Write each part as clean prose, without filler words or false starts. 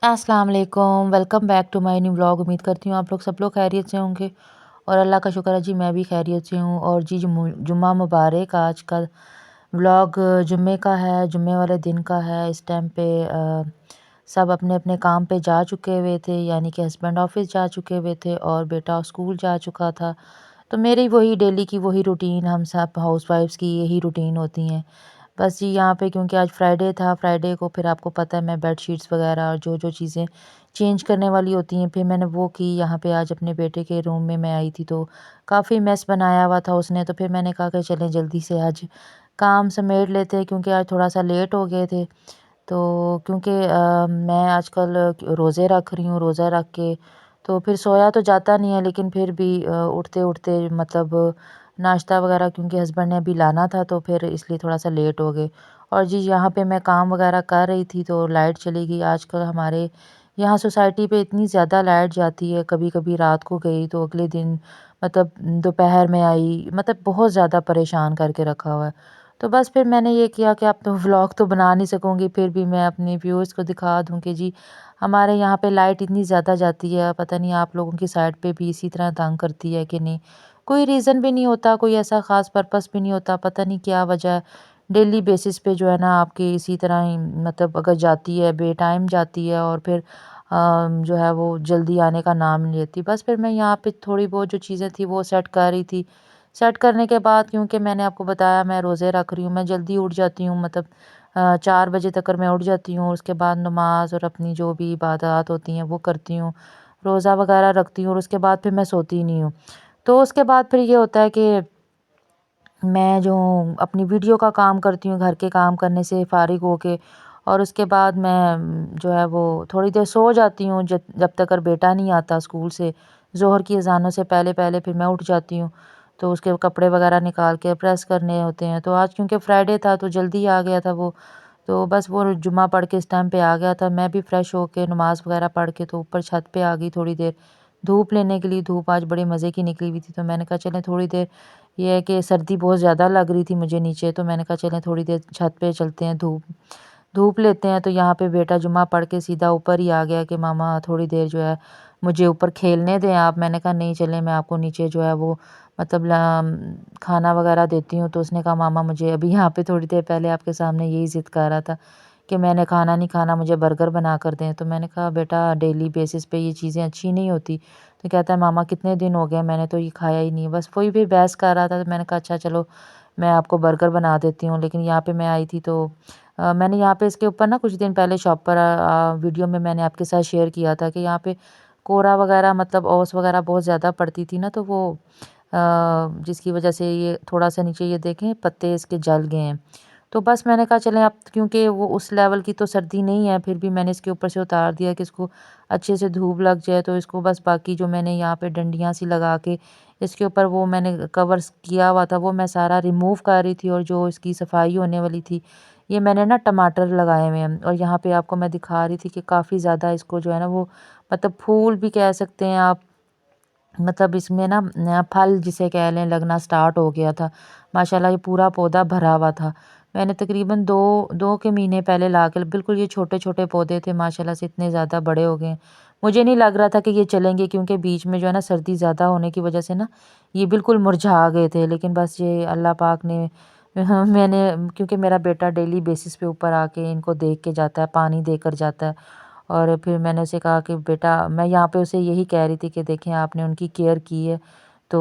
अस्सलाम वालेकुम, welcome back to my new vlog. उम्मीद करती हूँ आप लोग सब लोग खैरियत से होंगे और अल्लाह का शुक्र है जी मैं भी खैरियत से हूँ। और जी जुम्मा मुबारक। आज का व्लॉग जुम्मे का है, जुम्मे वाले दिन का है। इस टाइम पे सब अपने अपने काम पे जा चुके हुए थे, यानी कि हस्बैंड ऑफिस जा चुके हुए थे और बेटा स्कूल जा चुका था। तो मेरी वही डेली की वही रूटीन, हम सब हाउसवाइफ्स की यही रूटीन होती हैं। बस जी यहाँ पे क्योंकि आज फ्राइडे था, फ्राइडे को फिर आपको पता है मैं बेडशीट्स वगैरह और जो जो चीज़ें चेंज करने वाली होती हैं फिर मैंने वो की। यहाँ पे आज अपने बेटे के रूम में मैं आई थी तो काफ़ी मेस बनाया हुआ था उसने, तो फिर मैंने कहा कि चलें जल्दी से आज काम समेट लेते हैं क्योंकि आज थोड़ा सा लेट हो गए थे। तो क्योंकि मैं आजकल रोज़े रख रही हूँ, रोज़ा रख के तो फिर सोया तो जाता नहीं है, लेकिन फिर भी उठते-उठते मतलब नाश्ता वग़ैरह क्योंकि हस्बैंड ने अभी लाना था तो फिर इसलिए थोड़ा-सा लेट हो गए। और जी यहाँ पे मैं काम वग़ैरह कर रही थी तो लाइट चली गई। आजकल हमारे यहाँ सोसाइटी पे इतनी ज़्यादा लाइट जाती है, कभी-कभी रात को गई तो अगले दिन मतलब दोपहर में आई, मतलब बहुत ज़्यादा परेशान करके रखा हुआ है। तो बस फिर मैंने ये किया कि अब तो व्लॉग तो बना नहीं सकूँगी, फिर भी मैं अपने व्यूअर्स को दिखा दूँ कि जी हमारे यहाँ पे लाइट इतनी ज़्यादा जाती है, पता नहीं आप लोगों की साइड पे भी इसी तरह तंग करती है कि नहीं। कोई रीज़न भी नहीं होता, कोई ऐसा ख़ास पर्पस भी नहीं होता, पता नहीं क्या वजह है। डेली बेसिस पे जो है ना आपकी इसी तरह ही मतलब अगर जाती है, बेटाइम जाती है और फिर जो है वो जल्दी आने का नाम नहीं लेती। बस फिर मैं यहाँ पे थोड़ी बहुत जो चीज़ें थी वो सेट कर रही थी। सेट करने के बाद क्योंकि मैंने आपको बताया मैं रोज़े रख रही हूँ, मैं जल्दी उठ जाती हूँ, मतलब 4 बजे तक मैं उठ जाती हूँ। उसके बाद नमाज़ और अपनी जो भी इबादत होती हैं वो करती हूँ, रोज़ा वगैरह रखती हूँ और उसके बाद फिर मैं सोती नहीं हूँ। तो उसके बाद फिर ये होता है कि मैं जो अपनी वीडियो का काम करती हूँ, घर के काम करने से फ़ारिग होके और उसके बाद मैं जो है वो थोड़ी देर सो जाती हूँ जब जब तक बेटा नहीं आता स्कूल से। ज़ोहर की अज़ानों से पहले-पहले फिर मैं उठ जाती हूँ, तो उसके कपड़े वगैरह निकाल के प्रेस करने होते हैं। तो आज क्योंकि फ्राइडे था तो जल्दी आ गया था वो, तो बस वो जुम्मा पढ़ के इस टाइम पे आ गया था। मैं भी फ्रेश होके नमाज़ वगैरह पढ़ के तो ऊपर छत पे आ गई थोड़ी देर धूप लेने के लिए। धूप आज बड़े मज़े की निकली हुई थी तो मैंने कहा चलें थोड़ी देर, ये है कि सर्दी बहुत ज़्यादा लग रही थी मुझे नीचे, तो मैंने कहा चलें थोड़ी देर छत पे चलते हैं, धूप धूप लेते हैं। तो यहाँ पे बेटा जुम्मा पढ़ के सीधा ऊपर ही आ गया कि मामा थोड़ी देर जो है मुझे ऊपर खेलने दें आप। मैंने कहा नहीं चलें मैं आपको नीचे जो है वो मतलब खाना वगैरह देती हूँ। तो उसने कहा मामा मुझे अभी यहाँ पे थोड़ी देर पहले आपके सामने यही ज़िद कर रहा था कि मैंने खाना नहीं खाना, मुझे बर्गर बना कर दें। तो मैंने कहा बेटा डेली बेसिस पे ये चीज़ें अच्छी नहीं होती। तो कहता है मामा कितने दिन हो गए मैंने तो ये खाया ही नहीं। बस वही भी बहस कर रहा था तो मैंने कहा अच्छा चलो मैं आपको बर्गर बना देती हूँ। लेकिन यहाँ पे मैं आई थी तो मैंने यहाँ पे इसके ऊपर ना कुछ दिन पहले शॉप पर वीडियो में मैंने आपके साथ शेयर किया था कि यहाँ पे कोहरा वगैरह मतलब ओस वगैरह बहुत ज़्यादा पड़ती थी ना, तो वो जिसकी वजह से ये थोड़ा सा नीचे ये देखें पत्ते इसके जल गए हैं। तो बस मैंने कहा चलें अब क्योंकि वो उस लेवल की तो सर्दी नहीं है, फिर भी मैंने इसके ऊपर से उतार दिया कि इसको अच्छे से धूप लग जाए। तो इसको बस बाकी जो मैंने यहाँ पे डंडियाँ सी लगा के इसके ऊपर वो मैंने कवर्स किया हुआ था वो मैं सारा रिमूव कर रही थी और जो इसकी सफाई होने वाली थी ये मैंने ना टमाटर लगाए हुए हैं। और यहाँ पे आपको मैं दिखा रही थी कि काफ़ी ज़्यादा इसको जो है ना वो मतलब फूल भी कह सकते हैं आप, मतलब इसमें ना फल जिसे कह लें लगना स्टार्ट हो गया था। माशाल्लाह ये पूरा पौधा भरा हुआ था। मैंने तकरीबन 2 के महीने पहले लाके बिल्कुल ये छोटे-छोटे पौधे थे, माशाल्लाह से इतने ज़्यादा बड़े हो गए हैं। मुझे नहीं लग रहा था कि ये चलेंगे क्योंकि बीच में जो है ना सर्दी ज़्यादा होने की वज़ह से ना ये बिल्कुल मुरझा गए थे। लेकिन बस ये अल्लाह पाक ने हाँ, मैंने क्योंकि मेरा बेटा डेली बेसिस पे ऊपर आके इनको देख के जाता है, पानी देकर जाता है। और फिर मैंने उसे कहा कि बेटा मैं यहाँ पे उसे यही कह रही थी कि देखें आपने उनकी केयर की है तो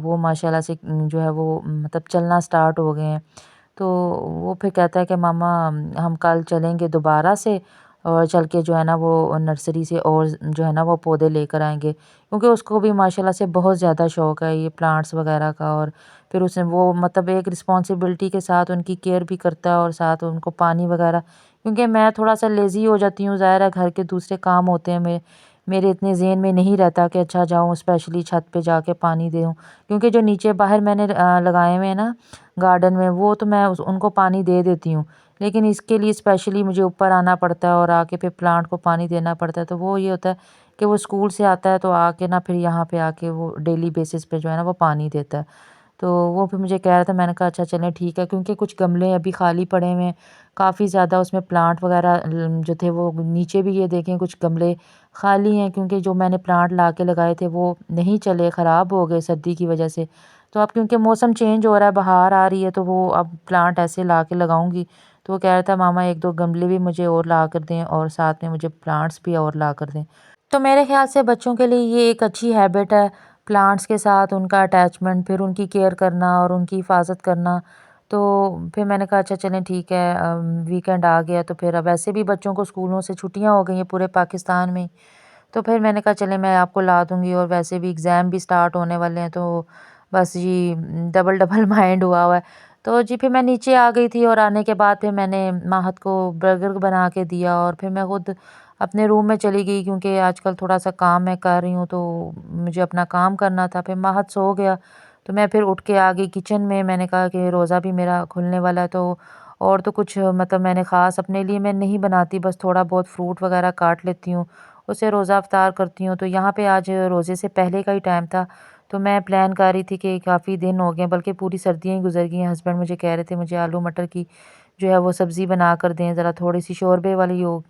वो माशाल्लाह से जो है वो मतलब चलना स्टार्ट हो गए हैं। तो वो फिर कहता है कि मामा हम कल चलेंगे दोबारा से और चल के जो है ना वो नर्सरी से और जो है ना वो पौधे लेकर आएँगे। क्योंकि उसको भी माशाल्लाह से बहुत ज़्यादा शौक है ये प्लांट्स वगैरह का। और फिर उसने वो मतलब एक रिस्पॉन्सिबिलिटी के साथ उनकी केयर भी करता है और साथ उनको पानी वगैरह, क्योंकि मैं थोड़ा-सा लेज़ी हो जाती हूँ, ज़ाहिर है घर के दूसरे काम होते हैं मेरे इतने ज़हन में नहीं रहता कि अच्छा जाऊँ स्पेशली छत पे जाके पानी दूँ। क्योंकि जो नीचे बाहर मैंने लगाए हुए हैं ना गार्डन में वो तो मैं उस उनको पानी दे देती हूँ। लेकिन इसके लिए स्पेशली मुझे ऊपर आना पड़ता है और आके फिर प्लांट को पानी देना पड़ता है। तो वो ये होता है कि वो स्कूल से आता है तो आके ना फिर यहाँ पे आके वो डेली बेसिस पे जो है ना वो पानी देता है। तो वो भी मुझे कह रहा था, मैंने कहा अच्छा चलें ठीक है, क्योंकि कुछ गमले अभी खाली पड़े हुए हैं, काफ़ी ज़्यादा उसमें प्लांट वगैरह जो थे वो नीचे भी ये देखें कुछ गमले खाली हैं, क्योंकि जो मैंने प्लांट ला के लगाए थे वो नहीं चले, ख़राब हो गए सर्दी की वजह से। तो अब क्योंकि मौसम चेंज हो रहा है, बहार आ रही है, तो वो अब प्लांट ऐसे ला के लगाऊंगी। तो वो कह रहा था मामा एक दो गमले भी मुझे और ला कर दें और साथ में मुझे प्लांट्स भी और ला कर दें। तो मेरे ख्याल से बच्चों के लिए ये एक अच्छी हैबिट है, प्लांट्स के साथ उनका अटैचमेंट, फिर उनकी केयर करना और उनकी हिफाजत करना। तो फिर मैंने कहा अच्छा चलें ठीक है, वीकेंड आ गया तो फिर अब वैसे भी बच्चों को स्कूलों से छुट्टियां हो गई हैं पूरे पाकिस्तान में। तो फिर मैंने कहा चलें मैं आपको ला दूंगी, और वैसे भी एग्ज़ाम भी स्टार्ट होने वाले हैं, तो बस जी डबल डबल माइंड हुआ है। तो जी फिर मैं नीचे आ गई थी, और आने के बाद फिर मैंने माहत को बर्गर बना के दिया, और फिर मैं खुद अपने रूम में चली गई, क्योंकि आजकल थोड़ा-सा काम मैं कर रही हूँ, तो मुझे अपना काम करना था। फिर महत सो गया, तो मैं फिर उठ के आ गई किचन में। मैंने कहा कि रोज़ा भी मेरा खुलने वाला है, तो और तो कुछ मतलब मैंने ख़ास अपने लिए मैं नहीं बनाती, बस थोड़ा बहुत फ्रूट वग़ैरह काट लेती हूँ, उससे रोज़ा इफ़्तार करती हूँ। तो यहाँ पे आज रोज़े से पहले का ही टाइम था, तो मैं प्लान कर रही थी कि काफ़ी दिन हो गए, बल्कि पूरी सर्दियाँ ही गुज़र गई हैं। हस्बैंड मुझे कह रहे थे मुझे आलू मटर की जो है वो सब्ज़ी बना कर दें, ज़रा थोड़ी-सी शोरबे वाली हो।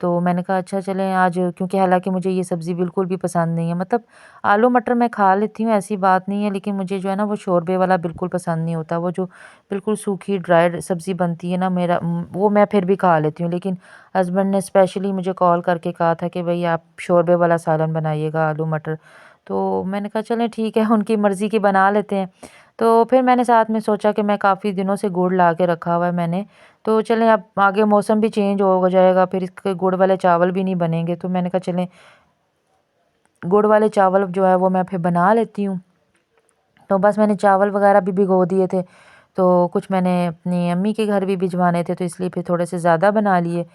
तो मैंने कहा अच्छा चलें आज, क्योंकि हालाँकि मुझे ये सब्ज़ी बिल्कुल भी पसंद नहीं है। मतलब आलू मटर मैं खा लेती हूँ, ऐसी बात नहीं है, लेकिन मुझे जो है ना वो शोरबे वाला बिल्कुल पसंद नहीं होता। वो जो बिल्कुल सूखी ड्राइड सब्ज़ी बनती है ना, वो मैं फिर भी खा लेती हूँ। लेकिन हस्बैंड ने स्पेशली मुझे कॉल करके कहा था कि भई आप शोरबे वाला सालन बनाइएगा आलू मटर। तो मैंने कहा चलें ठीक है, उनकी मर्ज़ी की बना लेते हैं। तो फिर मैंने साथ में सोचा कि मैं काफ़ी दिनों से गुड़ ला के रखा हुआ है मैंने, तो चलें अब आगे मौसम भी चेंज हो जाएगा, फिर इसके गुड़ वाले चावल भी नहीं बनेंगे, तो मैंने कहा चलें गुड़ वाले चावल जो है वो मैं फिर बना लेती हूँ। तो बस मैंने चावल वगैरह भी भिगो दिए थे, तो कुछ मैंने अपनी अम्मी के घर भी भिजवाने थे, तो इसलिए फिर थोड़े से ज़्यादा बना लिए।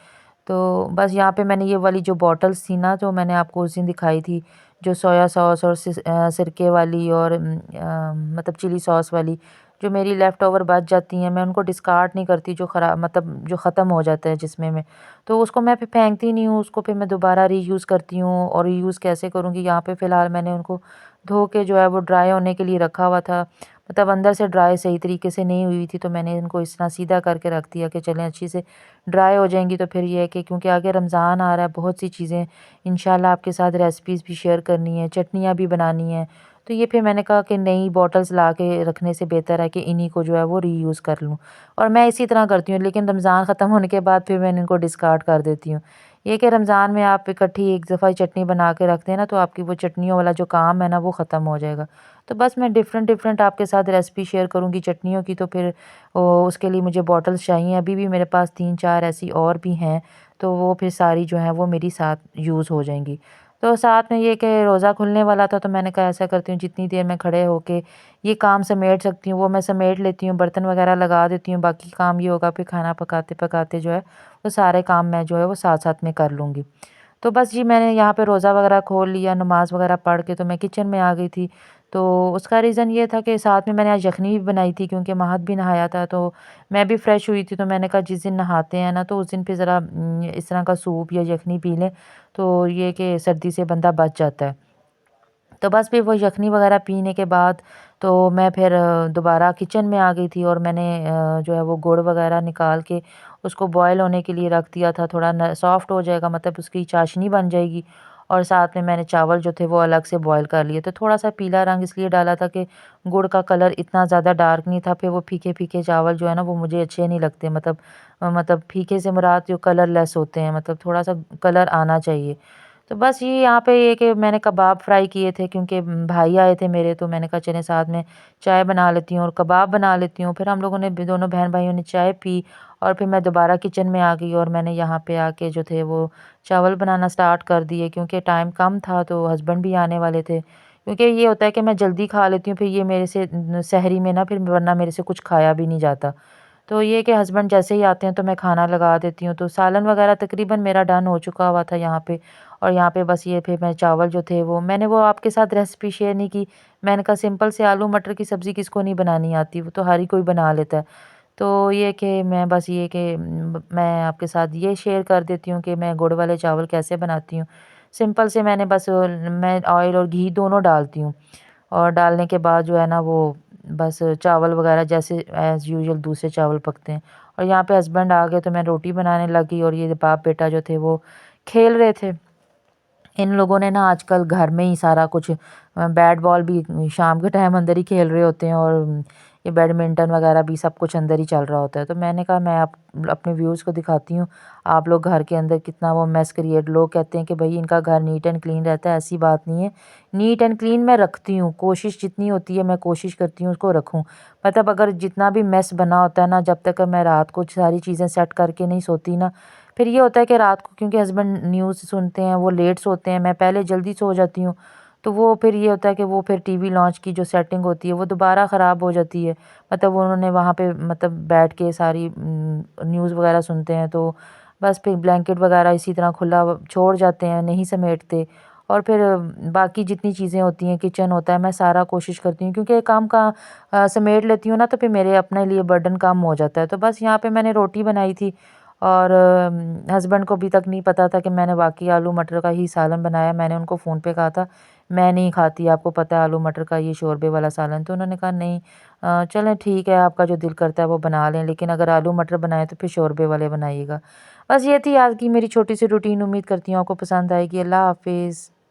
तो बस यहाँ पे मैंने ये वाली जो बॉटल्स थी ना, जो मैंने आपको उस दिन दिखाई थी, जो सोया सॉस और सिरके वाली और मतलब चिली सॉस वाली, जो मेरी लेफ़्ट ओवर बच जाती हैं, मैं उनको डिस्कार्ड नहीं करती, जो ख़राब मतलब जो ख़त्म हो जाता है जिसमें मैं, तो उसको मैं फिर फेंकती नहीं हूँ, उसको फिर मैं दोबारा रीयूज़ करती हूँ। और रीयूज़ कैसे करूँगी, यहाँ पे फ़िलहाल मैंने उनको धो के जो है वो ड्राई होने के लिए रखा हुआ था। मतलब अंदर से ड्राई सही तरीके से नहीं हुई थी, तो मैंने इनको इस तरह सीधा करके रख दिया कि चलें अच्छी से ड्राई हो जाएँगी। तो फिर ये है कि क्योंकि आगे रमज़ान आ रहा है, बहुत सी चीज़ें इंशाल्लाह आपके साथ रेसिपीज़ भी शेयर करनी है, चटनियाँ भी बनानी हैं। तो ये फिर मैंने कहा कि नई बॉटल्स ला के रखने से बेहतर है कि इन्हीं को जो है वो रीयूज़ कर लूँ। और मैं इसी तरह करती हूँ, लेकिन रमज़ान ख़त्म होने के बाद फिर मैंने इनको डिस्कार्ड कर देती हूँ। ये कि रमज़ान में आप इकट्ठी एक दफ़ा चटनी बना के रख दें ना, तो आपकी वो चटनियों वाला जो काम है ना वो ख़त्म हो जाएगा। तो बस मैं डिफ़रेंट आपके साथ रेसिपी शेयर करूँगी चटनियों की, तो फिर उसके लिए मुझे बॉटल्स चाहिए। अभी भी मेरे पास 3-4 ऐसी और भी हैं, तो वो फिर सारी जो हैं वो मेरी साथ यूज़ हो जाएँगी। तो साथ में ये कि रोज़ा खुलने वाला था, तो मैंने कहा ऐसा करती हूँ जितनी देर मैं खड़े होके ये काम समेट सकती हूँ वो मैं समेट लेती हूँ, बर्तन वगैरह लगा देती हूँ। बाकी काम ये होगा फिर खाना पकाते-पकाते जो है वो सारे काम मैं जो है वो साथ-साथ में कर लूँगी। तो बस जी मैंने यहाँ पे रोज़ा वगैरह खोल लिया, नमाज़ वगैरह पढ़ के तो मैं किचन में आ गई थी। तो उसका रीज़न ये था कि साथ में मैंने आज यखनी भी बनाई थी, क्योंकि महत भी नहाया था, तो मैं भी फ्रेश हुई थी। तो मैंने कहा जिस दिन नहाते हैं ना, तो उस दिन पे ज़रा इस तरह का सूप या यखनी पी लें, तो ये कि सर्दी से बंदा बच जाता है। तो बस फिर वो यखनी वगैरह पीने के बाद तो मैं फिर दोबारा किचन में आ गई थी, और मैंने जो है वो गुड़ वगैरह निकाल के उसको बॉयल होने के लिए रख दिया था। थोड़ा न सॉफ्ट हो जाएगा, मतलब उसकी चाशनी बन जाएगी। और साथ में मैंने चावल जो थे वो अलग से बॉयल कर लिए। तो थोड़ा-सा पीला रंग इसलिए डाला था कि गुड़ का कलर इतना ज़्यादा डार्क नहीं था, फिर वो फीके-फीके चावल जो है ना वो मुझे अच्छे नहीं लगते। मतलब फीके से मुराद जो कलरलेस होते हैं, मतलब थोड़ा-सा कलर आना चाहिए। तो बस ये यहाँ पे ये कि मैंने कबाब फ्राई किए थे, क्योंकि भाई आए थे मेरे, तो मैंने कहा चलें साथ में चाय बना लेती हूँ और कबाब बना लेती हूँ। फिर हम लोगों ने दोनों बहन-भाइयों ने चाय पी, और फिर मैं दोबारा किचन में आ गई, और मैंने यहाँ पे आके जो थे वो चावल बनाना स्टार्ट कर दिए, क्योंकि टाइम कम था, तो हस्बैंड भी आने वाले थे। क्योंकि ये होता है कि मैं जल्दी खा लेती हूँ, फिर ये मेरे से सहरी में ना फिर वरना मेरे से कुछ खाया भी नहीं जाता। तो ये कि हस्बैंड जैसे ही आते हैं तो मैं खाना लगा देती हूँ। तो सालन वगैरह तकरीबन मेरा डन हो चुका हुआ था यहाँ पे, और यहाँ पे बस ये फिर मैं चावल जो थे वो आपके साथ रेसिपी शेयर नहीं की। मैंने कहा सिंपल से आलू मटर की सब्ज़ी किसको नहीं बनानी आती, वो तो हर ही कोई बना लेता है। तो ये कि मैं बस ये कि मैं आपके साथ ये शेयर कर देती हूँ कि मैं गुड़ वाले चावल कैसे बनाती हूँ। सिंपल से मैं ऑयल और घी दोनों डालती हूँ, और डालने के बाद जो है ना वो बस चावल वगैरह जैसे एज़ यूजुअल दूसरे चावल पकते हैं। और यहाँ पे हस्बैंड आ गए तो मैं रोटी बनाने लगी और ये बाप बेटा जो थे वो खेल रहे थे। इन लोगों ने ना आजकल घर में ही सारा कुछ बैट बॉल भी शाम के टाइम अंदर ही खेल रहे होते हैं और ये बैडमिंटन वगैरह भी सब कुछ अंदर ही चल रहा होता है। तो मैंने कहा मैं आप अपने व्यूज़ को दिखाती हूँ, आप लोग घर के अंदर कितना वो मेस क्रिएट, लोग कहते हैं कि भाई इनका घर नीट एंड क्लीन रहता है, ऐसी बात नहीं है। नीट एंड क्लीन मैं रखती हूँ, कोशिश जितनी होती है मैं कोशिश करती हूँ उसको रखूँ। मतलब अगर जितना भी मेस बना होता है ना, जब तक मैं रात को सारी चीज़ें सेट करके नहीं सोती ना, फिर ये होता है कि रात को क्योंकि हस्बैंड न्यूज़ सुनते हैं, वो लेट सोते हैं, मैं पहले जल्दी सो जाती हूँ। तो वो फिर ये होता है कि वो फिर टीवी लॉन्च की जो सेटिंग होती है वो दोबारा ख़राब हो जाती है। मतलब उन्होंने वहाँ पे मतलब बैठ के सारी न्यूज़ वगैरह सुनते हैं, तो बस फिर ब्लैंकेट वगैरह इसी तरह खुला छोड़ जाते हैं, नहीं समेटते। और फिर बाकी जितनी चीज़ें होती हैं, किचन होता है, मैं सारा कोशिश करती हूँ क्योंकि काम का समेट लेती हूँ ना, तो फिर मेरे अपने लिए बर्डन कम हो जाता है। तो बस यहाँ पे मैंने रोटी बनाई थी और हस्बैंड को अभी तक नहीं पता था कि मैंने वाक़ई आलू मटर का ही सालन बनाया। मैंने उनको फ़ोन पे कहा था, मैं नहीं खाती, आपको पता है आलू मटर का ये शोरबे वाला सालन। तो उन्होंने कहा नहीं, चलें ठीक है, आपका जो दिल करता है वो बना लें, लेकिन अगर आलू मटर बनाएँ तो फिर शोरबे वाले बनाइएगा। बस ये थी आज की मेरी छोटी सी रूटीन, उम्मीद करती हूँ आपको पसंद आएगी। अल्लाह हाफ़िज़।